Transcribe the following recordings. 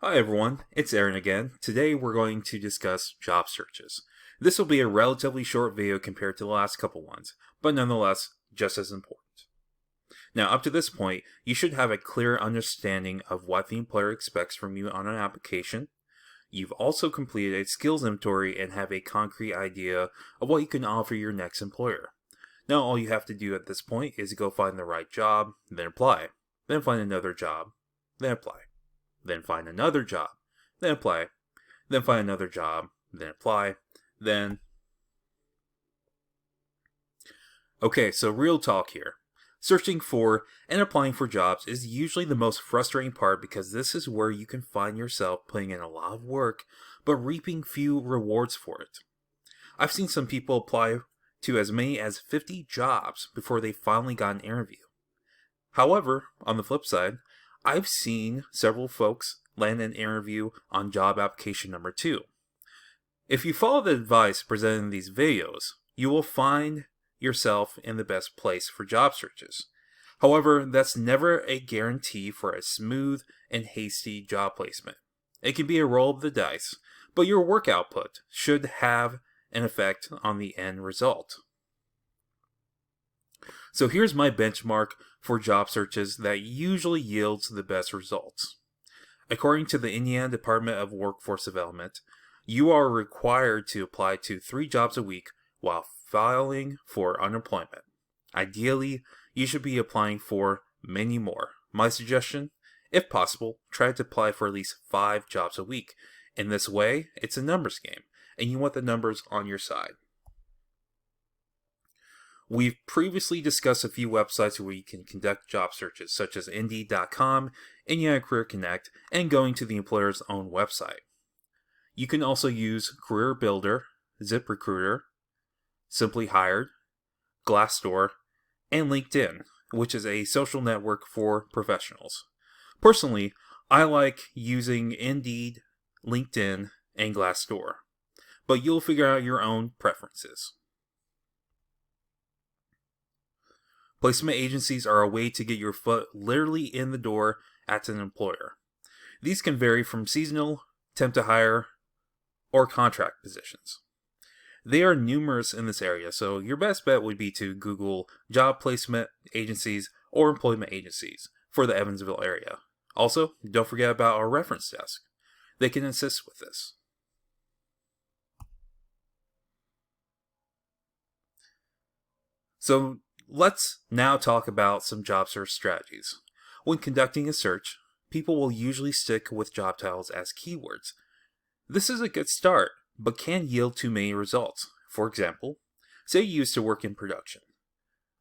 Hi everyone, it's Aaron again. Today we're going to discuss job searches. This will be a relatively short video compared to the last couple ones, but nonetheless just as important. Now up to this point, you should have a clear understanding of what the employer expects from you on an application. You've also completed a skills inventory and have a concrete idea of what you can offer your next employer. Now all you have to do at this point is go find the right job, then apply. Then find another job, then apply. Then find another job, then apply, then find another job, then apply, then... Okay, so real talk here. Searching for and applying for jobs is usually the most frustrating part because this is where you can find yourself putting in a lot of work, but reaping few rewards for it. I've seen some people apply to as many as 50 jobs before they finally got an interview. However, on the flip side, I've seen several folks land an interview on job application number 2. If you follow the advice presented in these videos, you will find yourself in the best place for job searches. However, that's never a guarantee for a smooth and hasty job placement. It can be a roll of the dice, but your work output should have an effect on the end result. So here's my benchmark for job searches that usually yields the best results. According to the Indiana Department of Workforce Development, you are required to apply to 3 jobs a week while filing for unemployment. Ideally, you should be applying for many more. My suggestion, if possible, try to apply for at least 5 jobs a week. In this way, it's a numbers game, and you want the numbers on your side. We've previously discussed a few websites where you can conduct job searches, such as Indeed.com, Indiana Career Connect, and going to the employer's own website. You can also use Career Builder, ZipRecruiter, Simply Hired, Glassdoor, and LinkedIn, which is a social network for professionals. Personally, I like using Indeed, LinkedIn, and Glassdoor, but you'll figure out your own preferences. Placement agencies are a way to get your foot literally in the door at an employer. These can vary from seasonal, temp to hire, or contract positions. They are numerous in this area, so your best bet would be to Google job placement agencies or employment agencies for the Evansville area. Also, don't forget about our reference desk. They can assist with this. So, let's now talk about some job search strategies. When conducting a search, people will usually stick with job titles as keywords. This is a good start, but can yield too many results. For example, say you used to work in production.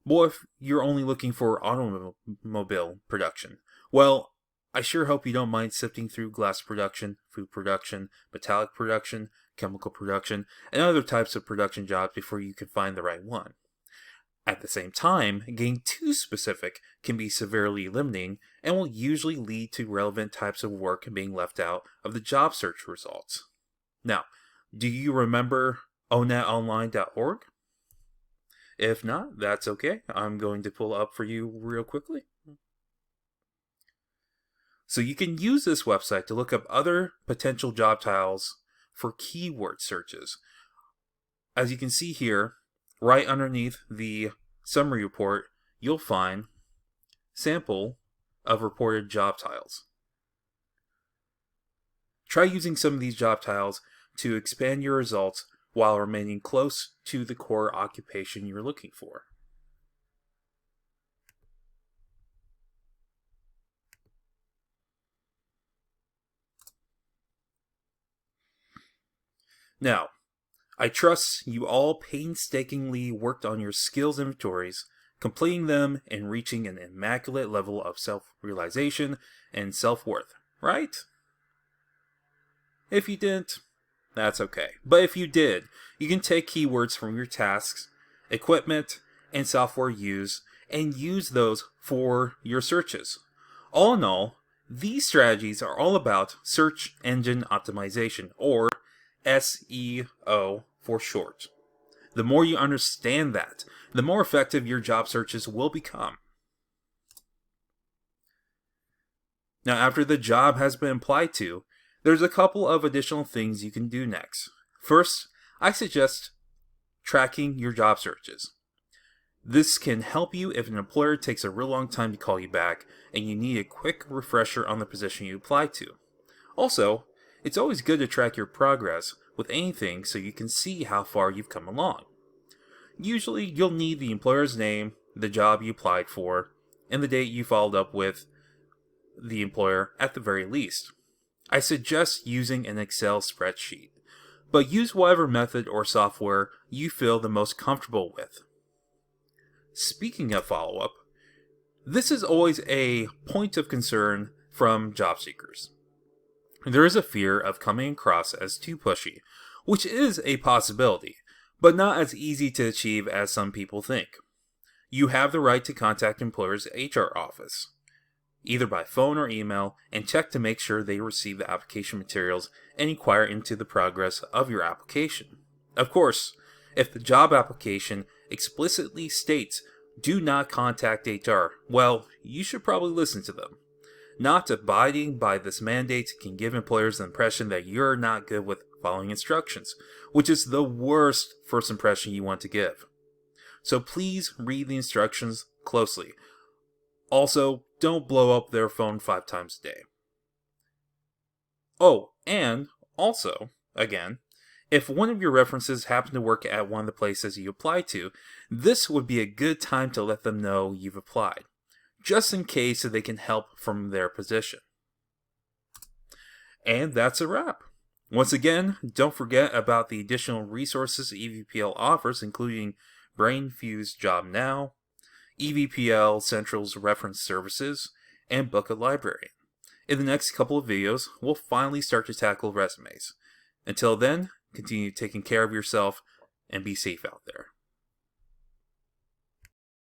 What if you're only looking for automobile production? Well, I sure hope you don't mind sifting through glass production, food production, metallic production, chemical production, and other types of production jobs before you can find the right one. At the same time, getting too specific can be severely limiting and will usually lead to relevant types of work being left out of the job search results. Now, do you remember onetonline.org? If not, that's okay. I'm going to pull up for you real quickly. So you can use this website to look up other potential job titles for keyword searches. As you can see here, right underneath the summary report, you'll find sample of reported job titles. Try using some of these job titles to expand your results while remaining close to the core occupation you're looking for. Now, I trust you all painstakingly worked on your skills inventories, completing them and reaching an immaculate level of self-realization and self-worth, right? If you didn't, that's okay. But if you did, you can take keywords from your tasks, equipment, and software used and use those for your searches. All in all, these strategies are all about search engine optimization, or SEO for short. The more you understand that, the more effective your job searches will become. Now, after the job has been applied to, There's a couple of additional things you can do next. First, I suggest tracking your job searches. This can help you if an employer takes a real long time to call you back and you need a quick refresher on the position you applied to. Also, it's always good to track your progress with anything so you can see how far you've come along. Usually, you'll need the employer's name, the job you applied for, and the date you followed up with the employer at the very least. I suggest using an Excel spreadsheet, but use whatever method or software you feel the most comfortable with. Speaking of follow-up, this is always a point of concern from job seekers. There is a fear of coming across as too pushy, which is a possibility, but not as easy to achieve as some people think. You have the right to contact employers' HR office, either by phone or email, and check to make sure they receive the application materials and inquire into the progress of your application. Of course, if the job application explicitly states do not contact HR, well, you should probably listen to them. Not abiding by this mandate can give employers the impression that you're not good with following instructions, which is the worst first impression you want to give. So please read the instructions closely. Also, don't blow up their phone 5 times a day. Oh, and also, again, if one of your references happen to work at one of the places you applied to, this would be a good time to let them know you've applied, just in case so they can help from their position. And that's a wrap. Once again, don't forget about the additional resources EVPL offers, including BrainFuse Job Now, EVPL Central's reference services, and Book a Librarian. In the next couple of videos, we'll finally start to tackle resumes. Until then, continue taking care of yourself and be safe out there.